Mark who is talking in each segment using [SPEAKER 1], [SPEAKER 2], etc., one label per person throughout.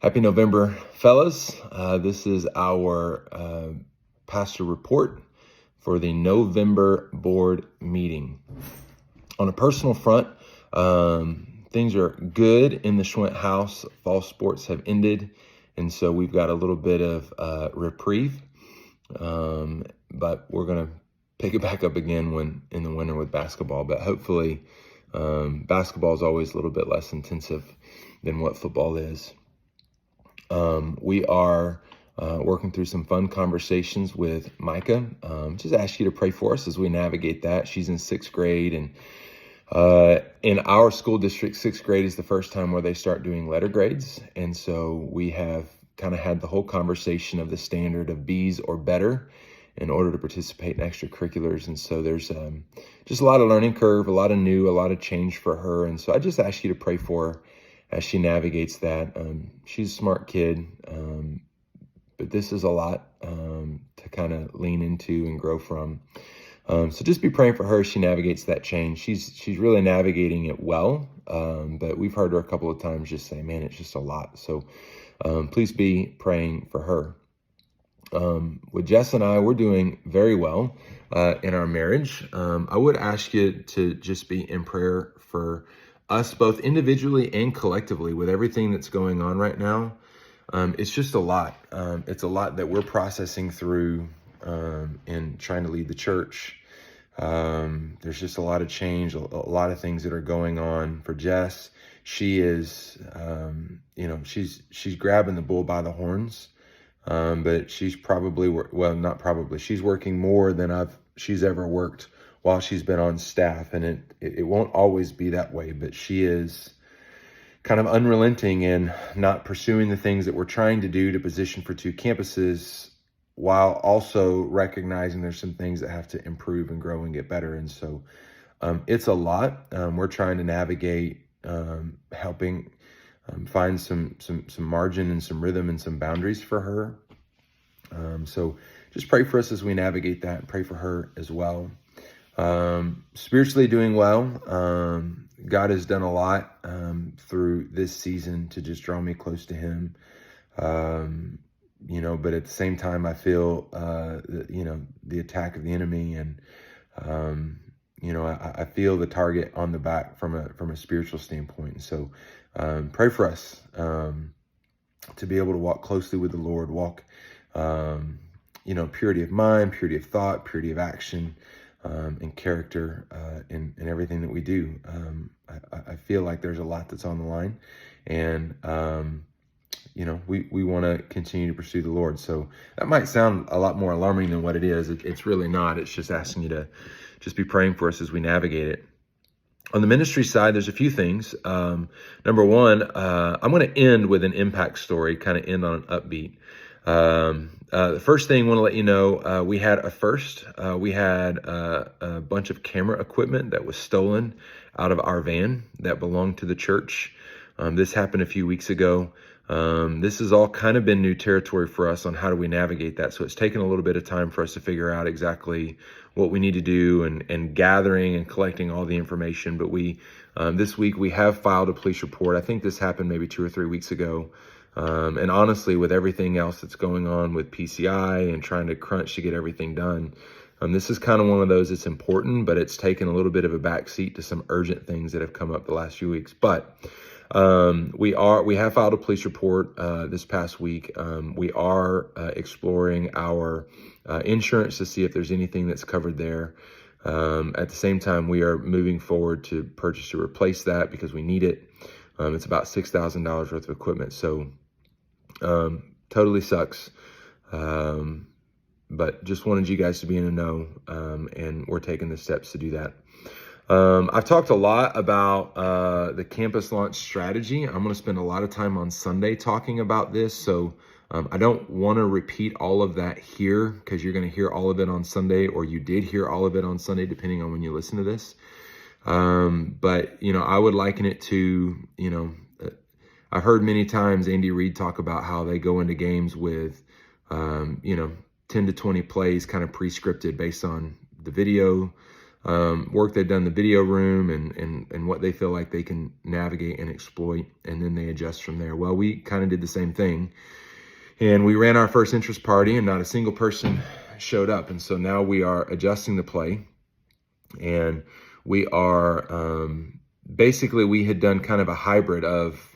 [SPEAKER 1] Happy November, fellas. This is our pastor report for the November board meeting. On a personal front, things are good in the Schwent house. Fall sports have ended, and so we've got a little bit of reprieve, but we're going to pick it back up again when in the winter with basketball. But hopefully, basketball is always a little bit less intensive than what football is. We are working through some fun conversations with Micah. Just ask you to pray for us as we navigate that. She's in 6th grade, and in our school district, 6th grade is the first time where they start doing letter grades. And so we have kind of had the whole conversation of the standard of B's or better in order to participate in extracurriculars. And so there's just a lot of learning curve, a lot of new, a lot of change for her. And so I just ask you to pray for her as she navigates that. She's a smart kid, but this is a lot to kind of lean into and grow from. So just be praying for her as she navigates that change. She's really navigating it well, but we've heard her a couple of times just say, man, it's just a lot. So please be praying for her. With Jess and I, we're doing very well in our marriage. I would ask you to just be in prayer for us both individually and collectively with everything that's going on right now. It's just a lot. It's a lot that we're processing through in trying to lead the church. There's just a lot of change, a lot of things that are going on for Jess. She is, she's grabbing the bull by the horns, but she's she's working more than she's ever worked while she's been on staff, and it won't always be that way, but she is kind of unrelenting in not pursuing the things that we're trying to do to position for 2 campuses, while also recognizing there's some things that have to improve and grow and get better. And so it's a lot. We're trying to navigate, helping find some margin and some rhythm and some boundaries for her. So just pray for us as we navigate that, and pray for her as well. Spiritually doing well. God has done a lot through this season to just draw me close to him. But at the same time, I feel the attack of the enemy, and I feel the target on the back from a spiritual standpoint. And so pray for us to be able to walk closely with the Lord, walk purity of mind, purity of thought, purity of action, and character in everything that we do. I feel like there's a lot that's on the line, and we want to continue to pursue the Lord. So that might sound a lot more alarming than what it is. It's really not. It's just asking you to just be praying for us as we navigate it. On the ministry side, there's a few things. Number one, I'm going to end with an impact story, kind of end on an upbeat. The first thing I want to let you know, we had a first. We had a bunch of camera equipment that was stolen out of our van that belonged to the church. This happened a few weeks ago. This has all kind of been new territory for us on how do we navigate that. So it's taken a little bit of time for us to figure out exactly what we need to do and gathering and collecting all the information. But this week we have filed a police report. I think this happened maybe 2 or 3 weeks ago. And honestly, with everything else that's going on with PCI and trying to crunch to get everything done, this is kind of one of those that's important, but it's taken a little bit of a backseat to some urgent things that have come up the last few weeks. But we have filed a police report this past week. We are exploring our insurance to see if there's anything that's covered there. At the same time, we are moving forward to purchase to replace that because we need it. It's about $6,000 worth of equipment. So totally sucks. But just wanted you guys to be in the know, and we're taking the steps to do that. I've talked a lot about the campus launch strategy. I'm going to spend a lot of time on Sunday talking about this. So I don't want to repeat all of that here because you're going to hear all of it on Sunday, or you did hear all of it on Sunday, depending on when you listen to this. But I would liken it to, I've heard many times Andy Reid talk about how they go into games with, 10 to 20 plays kind of pre-scripted based on the video, work they've done in the video room and what they feel like they can navigate and exploit, and then they adjust from there. Well, we kind of did the same thing, and we ran our first interest party, and not a single person showed up. And so now we are adjusting the play, and we are basically, we had done kind of a hybrid of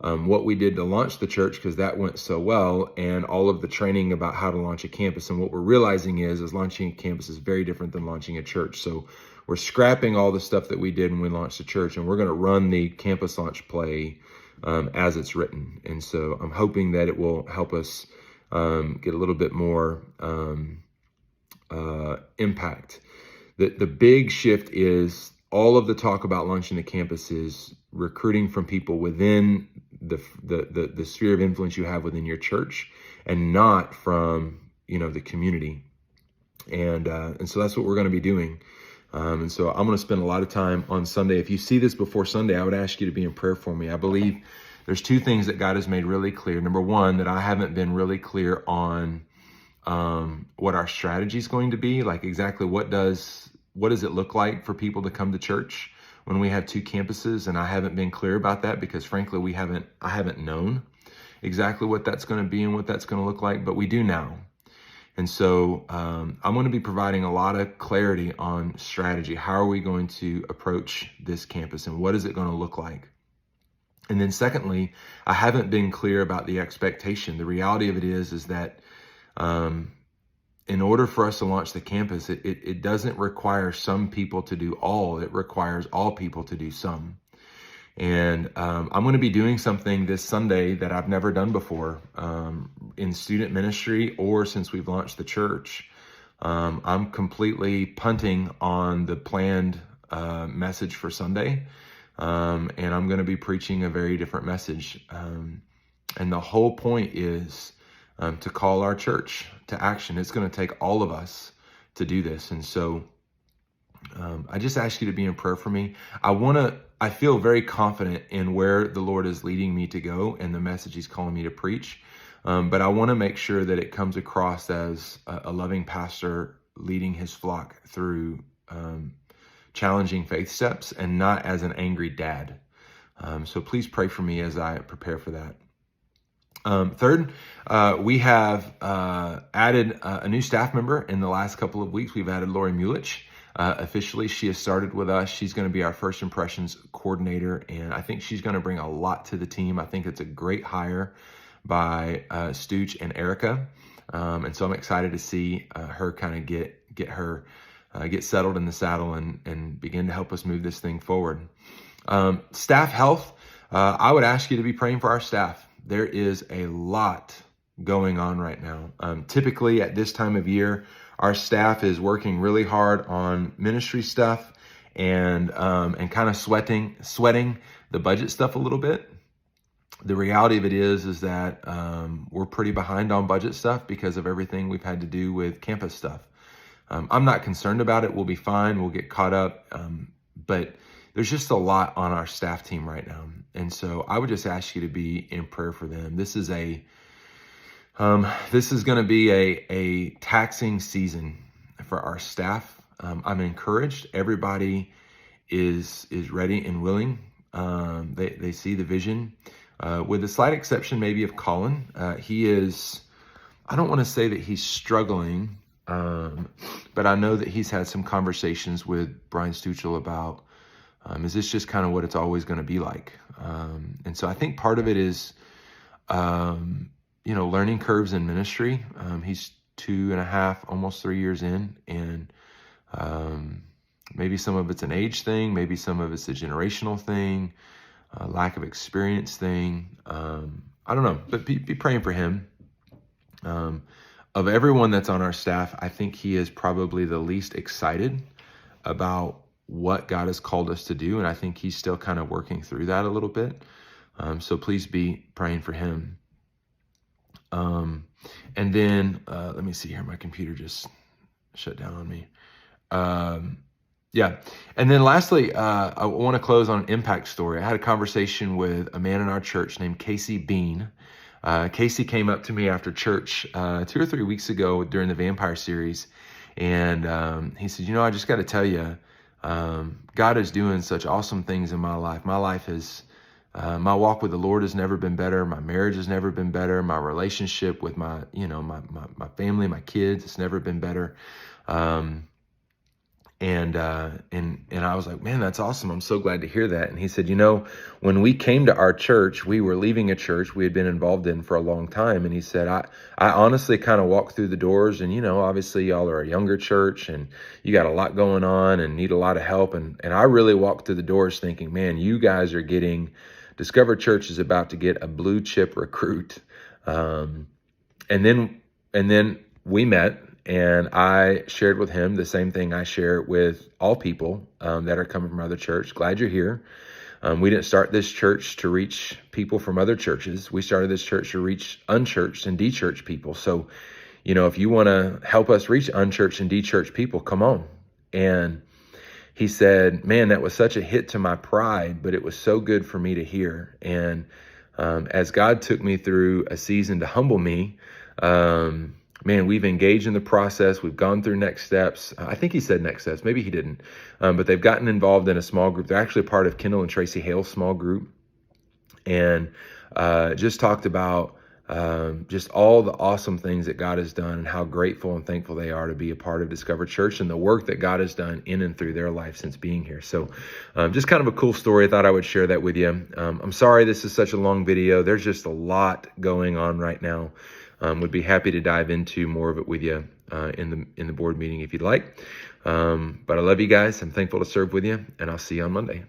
[SPEAKER 1] what we did to launch the church, because that went so well, and all of the training about how to launch a campus. And what we're realizing is launching a campus is very different than launching a church. So we're scrapping all the stuff that we did when we launched the church, and we're going to run the campus launch play as it's written. And so I'm hoping that it will help us get a little bit more impact. The big shift is all of the talk about launching the campus is recruiting from people within the sphere of influence you have within your church, and not from the community. And so that's what we're going to be doing. And so I'm going to spend a lot of time on Sunday. If you see this before Sunday, I would ask you to be in prayer for me. I believe there's two things that God has made really clear. Number one, that I haven't been really clear on what our strategy is going to be, like exactly what does it look like for people to come to church when we have two campuses. And I haven't been clear about that because frankly, I haven't known exactly what that's going to be and what that's going to look like, but we do now. And so I'm going to be providing a lot of clarity on strategy. How are we going to approach this campus, and what is it going to look like? And then secondly, I haven't been clear about the expectation. The reality of it is that in order for us to launch the campus, it doesn't require some people to do all. It requires all people to do some. And I'm going to be doing something this Sunday that I've never done before in student ministry or since we've launched the church. I'm completely punting on the planned message for Sunday, and I'm going to be preaching a very different message. And the whole point is to call our church to action. It's going to take all of us to do this. And so I just ask you to be in prayer for me. I feel very confident in where the Lord is leading me to go and the message he's calling me to preach. But I want to make sure that it comes across as a loving pastor leading his flock through challenging faith steps, and not as an angry dad. So please pray for me as I prepare for that. Third, we have added a new staff member in the last couple of weeks. We've added Lori Mulich. Officially, she has started with us. She's going to be our first impressions coordinator, and I think she's going to bring a lot to the team. I think it's a great hire by Stooch and Erica, and so I'm excited to see her kind of get settled in the saddle and begin to help us move this thing forward. Staff health, I would ask you to be praying for our staff. There is a lot going on right now. Typically at this time of year, our staff is working really hard on ministry stuff and kind of sweating the budget stuff a little bit. The reality of it is that we're pretty behind on budget stuff because of everything we've had to do with campus stuff. I'm not concerned about it. We'll be fine. We'll get caught up. But there's just a lot on our staff team right now. And so I would just ask you to be in prayer for them. This is going to be a taxing season for our staff. I'm encouraged. Everybody is ready and willing. They see the vision, with the slight exception maybe of Colin. He is, I don't want to say that he's struggling, but I know that he's had some conversations with Brian Stuchel about, is this just kind of what it's always going to be like? And so I think part of it is, learning curves in ministry. He's 2.5, almost 3 years in, and maybe some of it's an age thing, maybe some of it's a generational thing, lack of experience thing. I don't know, but be praying for him. Of everyone that's on our staff, I think he is probably the least excited about what God has called us to do, and I think he's still kind of working through that a little bit. So please be praying for him. And then let me see here. My computer just shut down on me. And then lastly, I want to close on an impact story. I had a conversation with a man in our church named Casey Bean. Casey came up to me after church 2 or 3 weeks ago during the Vampire series, And he said, I just got to tell you, God is doing such awesome things in my life. My life is, my walk with the Lord has never been better. My marriage has never been better. My relationship with my family, my kids, it's never been better. And I was like, man, that's awesome. I'm so glad to hear that. And he said, when we came to our church, we were leaving a church we had been involved in for a long time. And he said, I honestly kind of walked through the doors, and, obviously y'all are a younger church and you got a lot going on and need a lot of help. And I really walked through the doors thinking, man, you guys are Discover Church is about to get a blue chip recruit. And then we met. And I shared with him the same thing I share with all people that are coming from other church. Glad you're here. We didn't start this church to reach people from other churches. We started this church to reach unchurched and de-churched people. So, if you want to help us reach unchurched and de-churched people, come on. And he said, man, that was such a hit to my pride, but it was so good for me to hear. And as God took me through a season to humble me, man, we've engaged in the process. We've gone through next steps. I think he said next steps. Maybe he didn't. But they've gotten involved in a small group. They're actually part of Kendall and Tracy Hale's small group. And just talked about just all the awesome things that God has done and how grateful and thankful they are to be a part of Discover Church and the work that God has done in and through their life since being here. So just kind of a cool story. I thought I would share that with you. I'm sorry this is such a long video. There's just a lot going on right now. Would be happy to dive into more of it with you in the board meeting if you'd like. But I love you guys. I'm thankful to serve with you, and I'll see you on Monday.